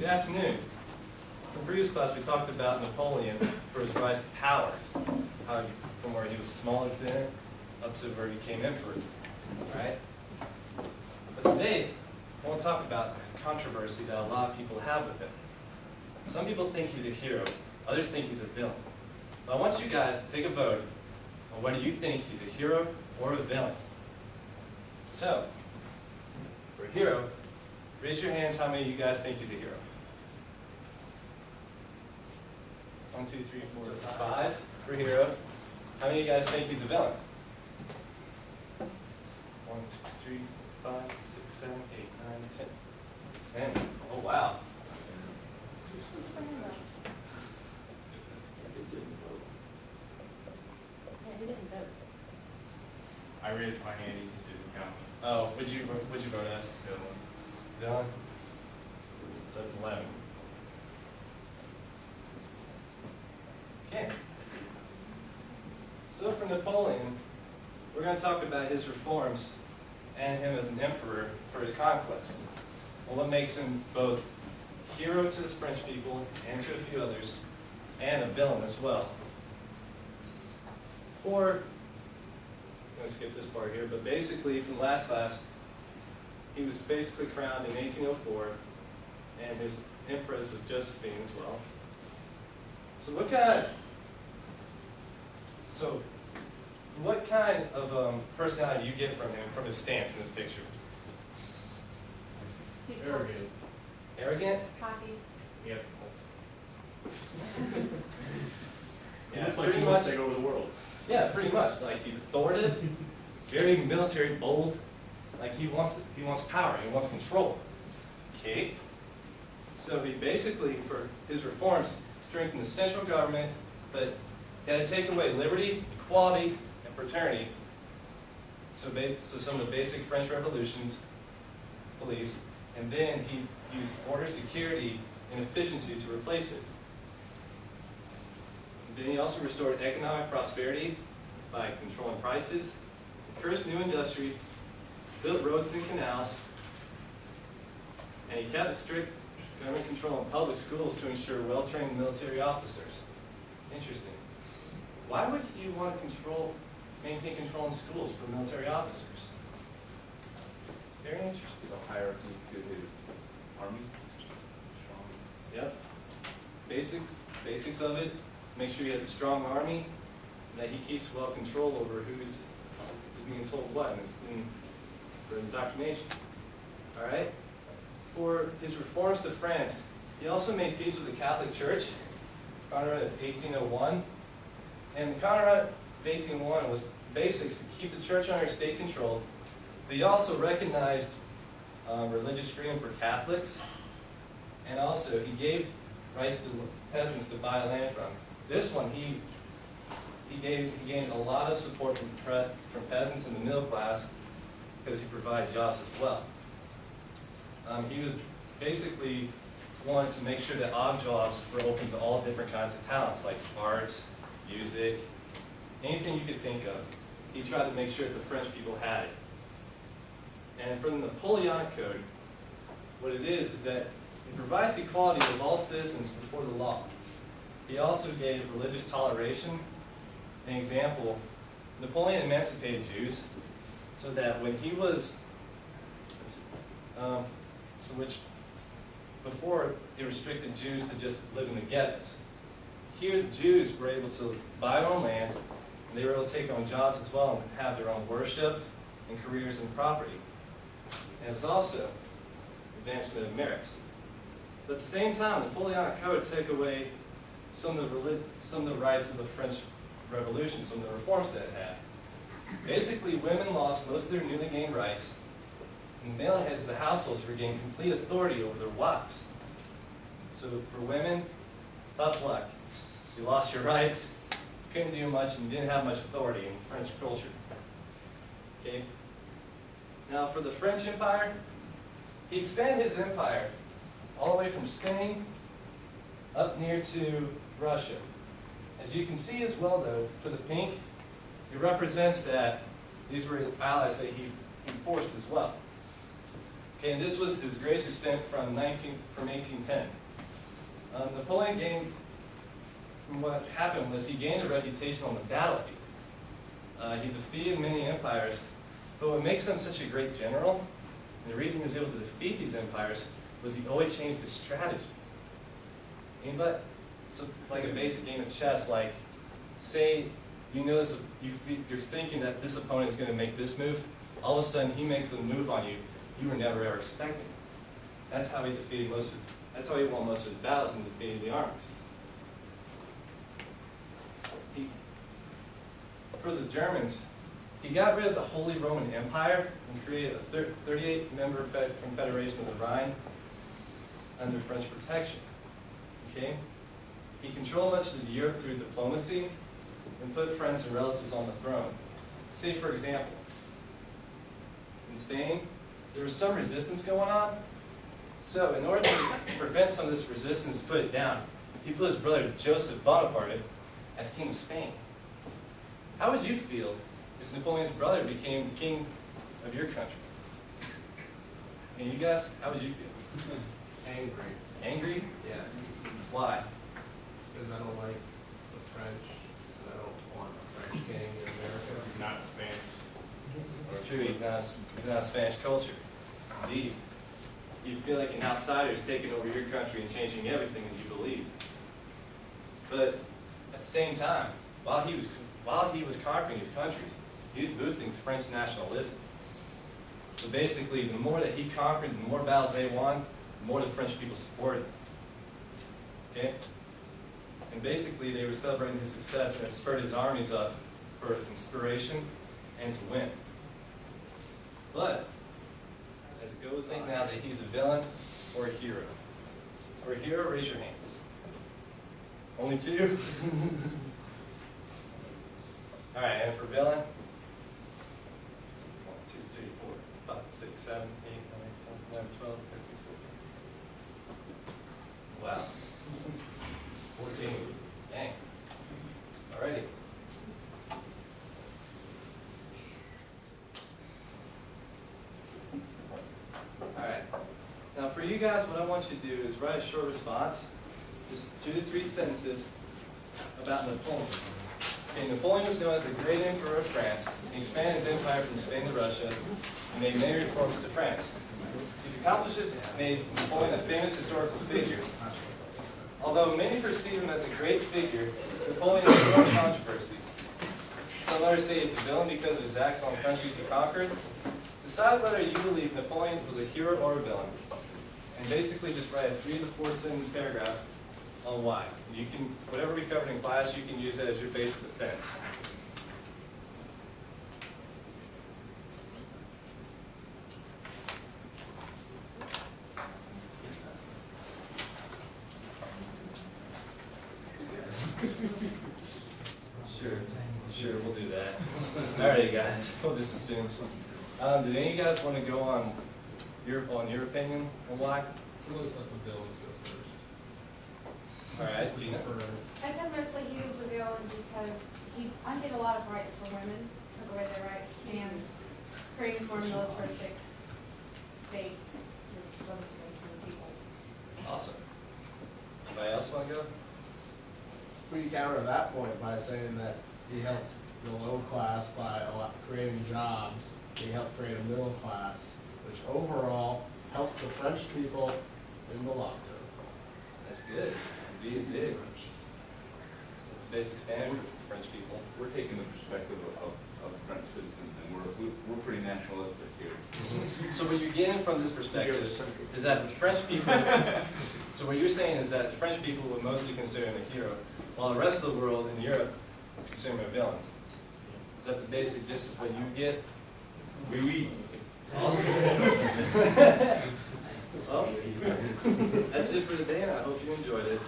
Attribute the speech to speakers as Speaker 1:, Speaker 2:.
Speaker 1: afternoon. In the previous class, we talked about Napoleon for his rise to power, how he, from where he was small lieutenant up to where he became emperor. Right? But today, I want to talk about a controversy that a lot of people have with him. Some people think he's a hero, others think he's a villain. But I want you guys to take a vote on whether you think he's a hero or a villain. So, for a hero, raise your hands how many of you guys think he's a hero. 1, 2, 3, 4, 5 for a hero. How many of you guys think he's a villain? 1, 2, 3, 5, 6, 7, 8, 9, 10. 10. Oh, wow.
Speaker 2: I raised my hand, he just didn't count me.
Speaker 1: Oh, what'd you vote as? Villain? So it's 11. Okay. So for Napoleon, we're going to talk about his reforms and him as an emperor for his conquest. And what makes him both a hero to the French people and to a few others, and a villain as well. I'm going to skip this part here, but basically from the last class, he was basically crowned in 1804, and his empress was Josephine as well. So what kind of personality do you get from him, from his stance in this picture?
Speaker 3: He's
Speaker 2: Arrogant.
Speaker 1: Arrogant?
Speaker 3: cocky.
Speaker 2: He has pulse.
Speaker 1: Yeah,
Speaker 2: Looks like
Speaker 1: pretty
Speaker 2: he wants
Speaker 1: much.
Speaker 2: to take over the world.
Speaker 1: Yeah, pretty much. Like he's authoritative, very military, bold. Like he wants power. He wants control. Okay. So he basically, for his reforms, strengthened the central government, but he had to take away liberty, equality, and fraternity. So some of the basic French Revolution's beliefs, and then he used order, security, and efficiency to replace it. Then he also restored economic prosperity by controlling prices, encouraged new industry, built roads and canals, and he kept a strict government control in public schools to ensure well-trained military officers. Interesting. Why would you want to maintain control in schools for military officers? Very interesting.
Speaker 4: The hierarchy to his army.
Speaker 1: Yep. Basics of it. Make sure he has a strong army, and that he keeps well control over who's being told what, and for indoctrination. All right. For his reforms to France, he also made peace with the Catholic Church. Conrad of 1801, and the Conrad of 1801 was basics to keep the church under state control. But he also recognized religious freedom for Catholics, and also he gave rights to peasants to buy land from. This one, he gained a lot of support from peasants and the middle class because he provided jobs as well. He was basically wanted to make sure that odd jobs were open to all different kinds of talents, like arts, music, anything you could think of. He tried to make sure that the French people had it. And for the Napoleonic Code, what it is that it provides equality of all citizens before the law. He also gave religious toleration. An example, Napoleon emancipated Jews so that when he was, before it restricted Jews to just live in the ghettos. Here the Jews were able to buy their own land, and they were able to take on jobs as well and have their own worship and careers and property. And it was also advancement of merits. But at the same time, the Napoleonic Code took away some of the rights of the French Revolution, some of the reforms that it had. Basically, women lost most of their newly gained rights, and male heads of the households regained complete authority over their wives. So for women, tough luck. You lost your rights, couldn't do much, and you didn't have much authority in French culture. Okay? Now for the French Empire, he expanded his empire all the way from Spain up near to Russia. As you can see as well though, for the pink, it represents that these were allies that he enforced as well. Okay, and this was his greatest extent from 1810. Napoleon gained, from what happened was he gained a reputation on the battlefield. He defeated many empires, but what makes him such a great general, and the reason he was able to defeat these empires, was he always changed his strategy. But so like a basic game of chess, like say you notice you're thinking that this opponent is going to make this move, all of a sudden he makes the move on you you were never ever expecting. That's how he defeated that's how he won most of his battles and defeated the armies. For the Germans, he got rid of the Holy Roman Empire and created a 38-member confederation of the Rhine under French protection. Okay? He controlled much of Europe through diplomacy and put friends and relatives on the throne. Say, for example, in Spain, there was some resistance going on. So in order to prevent some of this resistance, put it down, he put his brother Joseph Bonaparte as king of Spain. How would you feel if Napoleon's brother became king of your country? And you guys, how would you feel?
Speaker 3: Angry.
Speaker 1: Angry?
Speaker 3: Yes.
Speaker 1: Why?
Speaker 3: Because I don't like the French, and I don't want a French king in America.
Speaker 2: Not Spanish.
Speaker 1: It's true, he's not a Spanish culture. Indeed. You feel like an outsider is taking over your country and changing everything that you believe. But at the same time, while he was conquering these countries, he was boosting French nationalism. So basically, the more that he conquered, the more battles they won, the more the French people supported him. Okay? And basically, they were celebrating his success, and it spurred his armies up for inspiration and to win. But, as it goes, think now that he's a villain or a hero. For a hero, raise your hands. Only two? All right, and for villain? 1, 2, 3, 4, 5, 6, 7, 8, 9, 10, 11, 12, 13, 14. Wow. 14. Dang. Alrighty. Alright. Now for you guys, what I want you to do is write a short response, just 2 to 3 sentences about Napoleon. Okay, Napoleon was known as the great emperor of France. He expanded his empire from Spain to Russia and made many reforms to France. These accomplishments made Napoleon a famous historical figure. Although many perceive him as a great figure, Napoleon has more controversy. Some others say he's a villain because of his acts on countries he conquered. Decide whether you believe Napoleon was a hero or a villain. And basically just write a 3 to 4 sentence paragraph on why. You can, whatever we covered in class, you can use that as your base of defense. Sure, we'll do that. Alrighty, guys, we'll just assume. Did any of you guys want to go on your opinion on why?
Speaker 3: It looks like the villains go first.
Speaker 1: Alright, Gina.
Speaker 5: I said mostly he was a villain because he undid a lot of rights for women, took away their rights, and created more militaristic state, which wasn't good for the people.
Speaker 1: Awesome. Anybody else want to go?
Speaker 3: We counter that point by saying that he helped the low class by creating jobs. He helped create a middle class, which overall helped the French people in the long term.
Speaker 1: That's good. B is big. That's the basic standard for French people.
Speaker 4: We're taking the perspective of French citizens, and we're pretty nationalistic here.
Speaker 1: So what you're getting from this perspective is that the French people, so what you're saying is that French people would mostly consider him a hero, while the rest of the world in Europe consider him a villain. Is that the basic gist of what you get?
Speaker 4: Oui, oui.
Speaker 1: Awesome. Well, that's it for today, and I hope you enjoyed it.